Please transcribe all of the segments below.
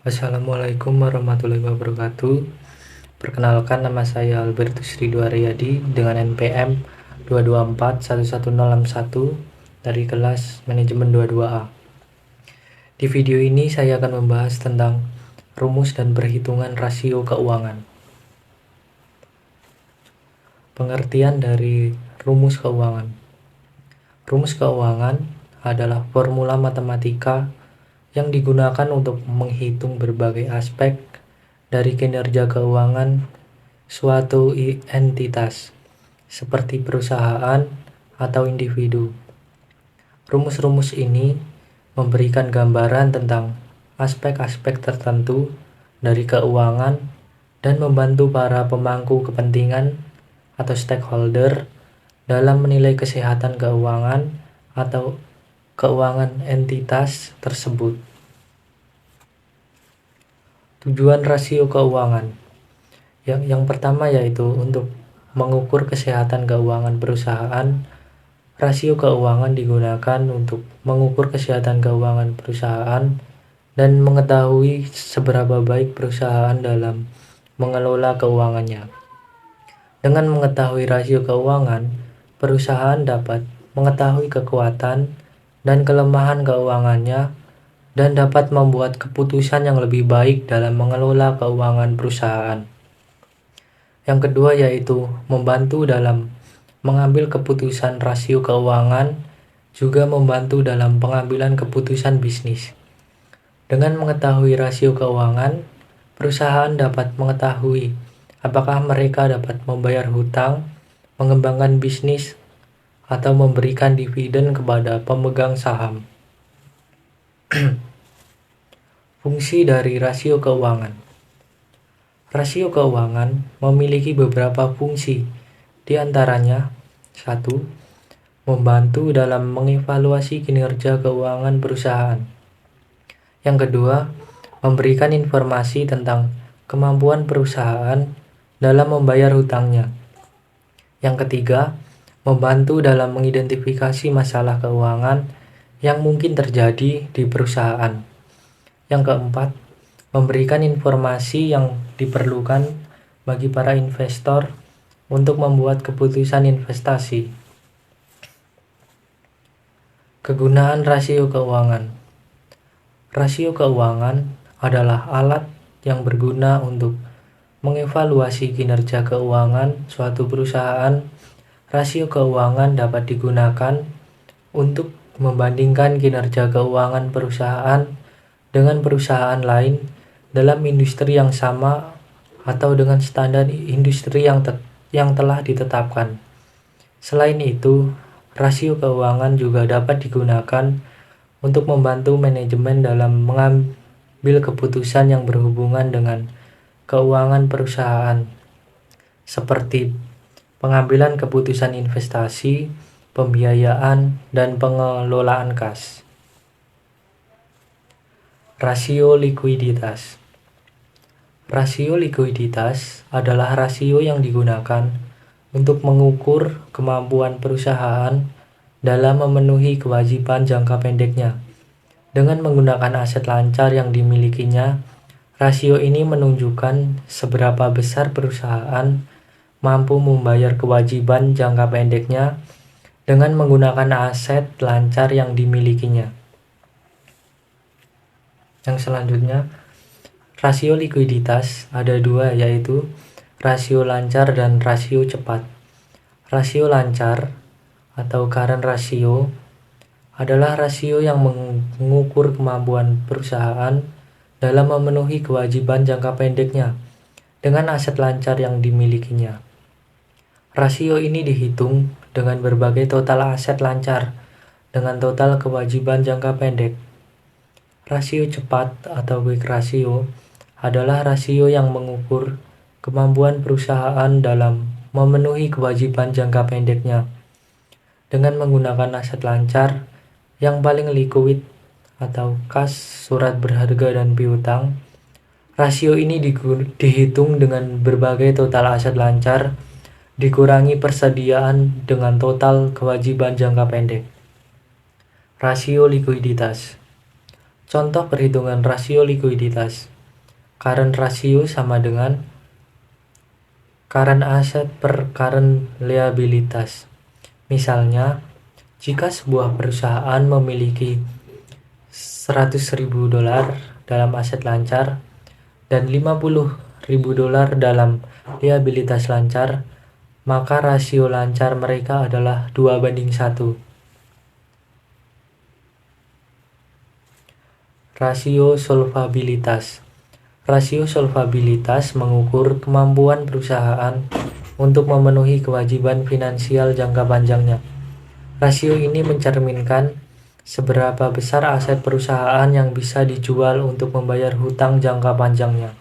Assalamualaikum warahmatullahi wabarakatuh. Perkenalkan, nama saya Albertus Ridho Aryadi dengan NPM 2241161 dari kelas Manajemen 22A. Di video ini saya akan membahas tentang rumus dan perhitungan rasio keuangan. Pengertian dari rumus keuangan. Rumus keuangan adalah formula matematika yang digunakan untuk menghitung berbagai aspek dari kinerja keuangan suatu entitas, seperti perusahaan atau individu. Rumus-rumus ini memberikan gambaran tentang aspek-aspek tertentu dari keuangan dan membantu para pemangku kepentingan atau stakeholder dalam menilai kesehatan keuangan atau keuangan entitas tersebut. Tujuan rasio keuangan yang pertama yaitu untuk mengukur kesehatan keuangan perusahaan. Rasio keuangan digunakan untuk mengukur kesehatan keuangan perusahaan dan mengetahui seberapa baik perusahaan dalam mengelola keuangannya. Dengan mengetahui rasio keuangan, perusahaan dapat mengetahui kekuatan dan kelemahan keuangannya dan dapat membuat keputusan yang lebih baik dalam mengelola keuangan perusahaan. Yang kedua yaitu membantu dalam mengambil keputusan. Rasio keuangan juga membantu dalam pengambilan keputusan bisnis. Dengan mengetahui rasio keuangan, perusahaan dapat mengetahui apakah mereka dapat membayar hutang, mengembangkan bisnis, atau memberikan dividen kepada pemegang saham. Fungsi dari rasio keuangan. Rasio keuangan memiliki beberapa fungsi, di antaranya 1. Membantu dalam mengevaluasi kinerja keuangan perusahaan. Yang kedua, memberikan informasi tentang kemampuan perusahaan dalam membayar hutangnya. Yang ketiga, membantu dalam mengidentifikasi masalah keuangan yang mungkin terjadi di perusahaan. Yang keempat, memberikan informasi yang diperlukan bagi para investor untuk membuat keputusan investasi. Kegunaan rasio keuangan. Rasio keuangan adalah alat yang berguna untuk mengevaluasi kinerja keuangan suatu perusahaan. Rasio keuangan dapat digunakan untuk membandingkan kinerja keuangan perusahaan dengan perusahaan lain dalam industri yang sama atau dengan standar industri yang telah ditetapkan. Selain itu, rasio keuangan juga dapat digunakan untuk membantu manajemen dalam mengambil keputusan yang berhubungan dengan keuangan perusahaan, seperti pengambilan keputusan investasi, pembiayaan, dan pengelolaan kas. Rasio likuiditas. Rasio likuiditas adalah rasio yang digunakan untuk mengukur kemampuan perusahaan dalam memenuhi kewajiban jangka pendeknya. Dengan menggunakan aset lancar yang dimilikinya, rasio ini menunjukkan seberapa besar perusahaan mampu membayar kewajiban jangka pendeknya dengan menggunakan aset lancar yang dimilikinya. Yang selanjutnya, rasio likuiditas ada dua, yaitu rasio lancar dan rasio cepat. Rasio lancar atau current ratio adalah rasio yang mengukur kemampuan perusahaan dalam memenuhi kewajiban jangka pendeknya dengan aset lancar yang dimilikinya. Rasio ini dihitung dengan berbagai total aset lancar dengan total kewajiban jangka pendek. Rasio cepat atau quick ratio adalah rasio yang mengukur kemampuan perusahaan dalam memenuhi kewajiban jangka pendeknya dengan menggunakan aset lancar yang paling likuid atau kas, surat berharga, dan piutang. Rasio ini dihitung dengan berbagai total aset lancar dikurangi persediaan dengan total kewajiban jangka pendek. Rasio likuiditas. Contoh perhitungan rasio likuiditas. Current ratio sama dengan current asset per current liabilitas. Misalnya, jika sebuah perusahaan memiliki $100.000 dalam aset lancar dan $50.000 dalam liabilitas lancar, maka rasio lancar mereka adalah 2:1. Rasio solvabilitas. Rasio solvabilitas mengukur kemampuan perusahaan untuk memenuhi kewajiban finansial jangka panjangnya. Rasio ini mencerminkan seberapa besar aset perusahaan yang bisa dijual untuk membayar hutang jangka panjangnya.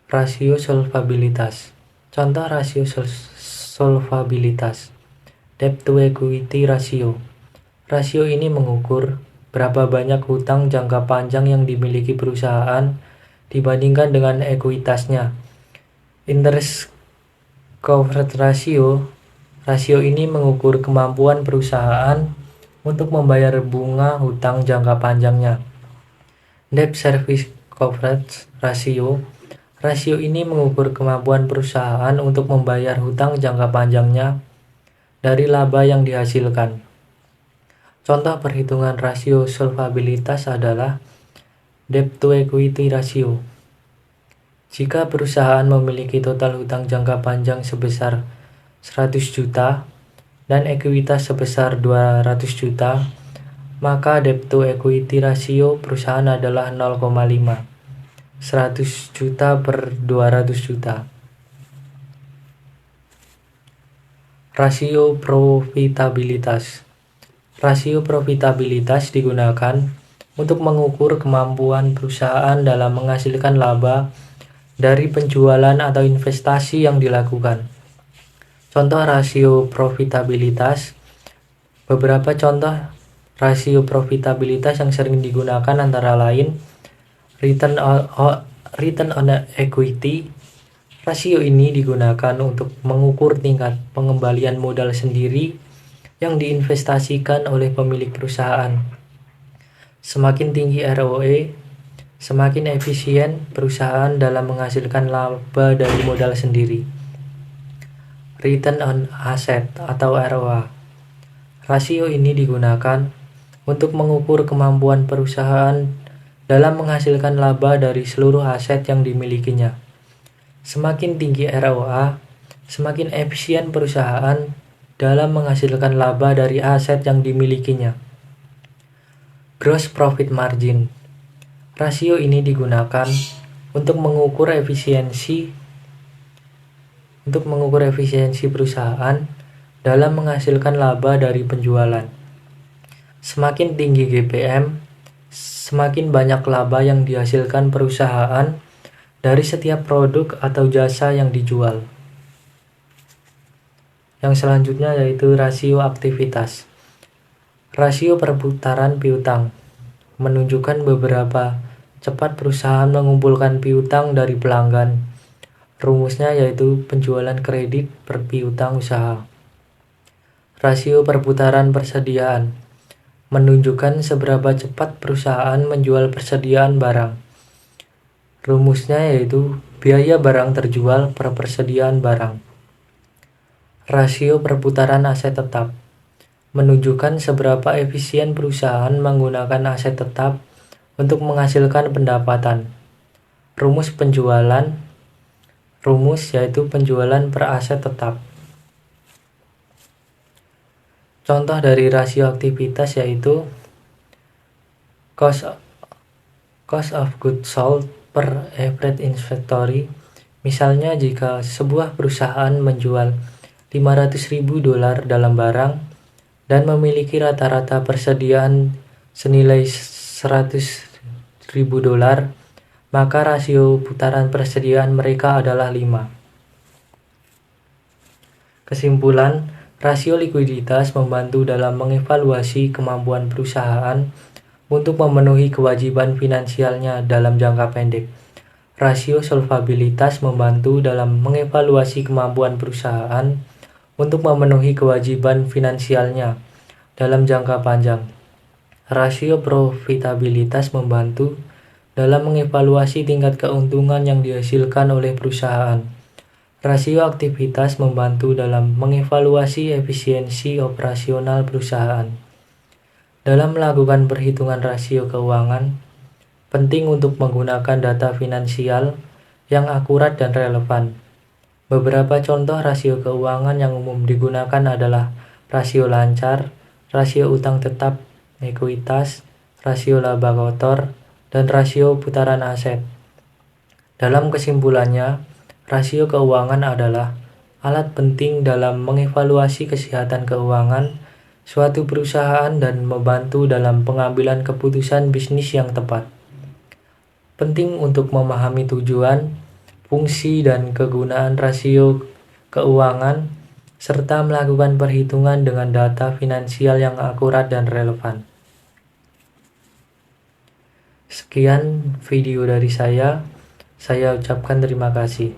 Rasio solvabilitas. Contoh rasio solvabilitas. Debt to equity ratio. Rasio ini mengukur berapa banyak hutang jangka panjang yang dimiliki perusahaan dibandingkan dengan ekuitasnya. Interest coverage ratio. Rasio ini mengukur kemampuan perusahaan untuk membayar bunga hutang jangka panjangnya. Debt service coverage ratio. Rasio ini mengukur kemampuan perusahaan untuk membayar hutang jangka panjangnya dari laba yang dihasilkan. Contoh perhitungan rasio solvabilitas adalah debt to equity ratio. Jika perusahaan memiliki total hutang jangka panjang sebesar 100 juta dan ekuitas sebesar 200 juta, maka debt to equity ratio perusahaan adalah 0,5. 100 juta per 200 juta. Rasio profitabilitas. Rasio profitabilitas digunakan untuk mengukur kemampuan perusahaan dalam menghasilkan laba dari penjualan atau investasi yang dilakukan. Contoh rasio profitabilitas. Beberapa contoh rasio profitabilitas yang sering digunakan antara lain return on equity. Rasio ini digunakan untuk mengukur tingkat pengembalian modal sendiri yang diinvestasikan oleh pemilik perusahaan. Semakin tinggi ROE, semakin efisien perusahaan dalam menghasilkan laba dari modal sendiri. Return on asset atau ROA. Rasio ini digunakan untuk mengukur kemampuan perusahaan dalam menghasilkan laba dari seluruh aset yang dimilikinya. Semakin tinggi ROA, semakin efisien perusahaan dalam menghasilkan laba dari aset yang dimilikinya. Gross profit margin. Rasio ini digunakan untuk mengukur efisiensi perusahaan dalam menghasilkan laba dari penjualan. Semakin tinggi GPM, semakin banyak laba yang dihasilkan perusahaan dari setiap produk atau jasa yang dijual. Yang selanjutnya yaitu rasio aktivitas. Rasio perputaran piutang menunjukkan beberapa cepat perusahaan mengumpulkan piutang dari pelanggan. Rumusnya yaitu penjualan kredit per piutang usaha. Rasio perputaran persediaan menunjukkan seberapa cepat perusahaan menjual persediaan barang. Rumusnya yaitu biaya barang terjual per persediaan barang. Rasio perputaran aset tetap menunjukkan seberapa efisien perusahaan menggunakan aset tetap untuk menghasilkan pendapatan. Rumus yaitu penjualan per aset tetap. Contoh dari rasio aktivitas yaitu cost of goods sold per average inventory. Misalnya jika sebuah perusahaan menjual $500.000 dalam barang dan memiliki rata-rata persediaan senilai $100.000, maka rasio putaran persediaan mereka adalah 5. Kesimpulan, rasio likuiditas membantu dalam mengevaluasi kemampuan perusahaan untuk memenuhi kewajiban finansialnya dalam jangka pendek. Rasio solvabilitas membantu dalam mengevaluasi kemampuan perusahaan untuk memenuhi kewajiban finansialnya dalam jangka panjang. Rasio profitabilitas membantu dalam mengevaluasi tingkat keuntungan yang dihasilkan oleh perusahaan. Rasio aktivitas membantu dalam mengevaluasi efisiensi operasional perusahaan. Dalam melakukan perhitungan rasio keuangan, penting untuk menggunakan data finansial yang akurat dan relevan. Beberapa contoh rasio keuangan yang umum digunakan adalah rasio lancar, rasio utang tetap, ekuitas, rasio laba kotor, dan rasio putaran aset. Dalam kesimpulannya, rasio keuangan adalah alat penting dalam mengevaluasi kesehatan keuangan suatu perusahaan dan membantu dalam pengambilan keputusan bisnis yang tepat. Penting untuk memahami tujuan, fungsi, dan kegunaan rasio keuangan, serta melakukan perhitungan dengan data finansial yang akurat dan relevan. Sekian video dari saya ucapkan terima kasih.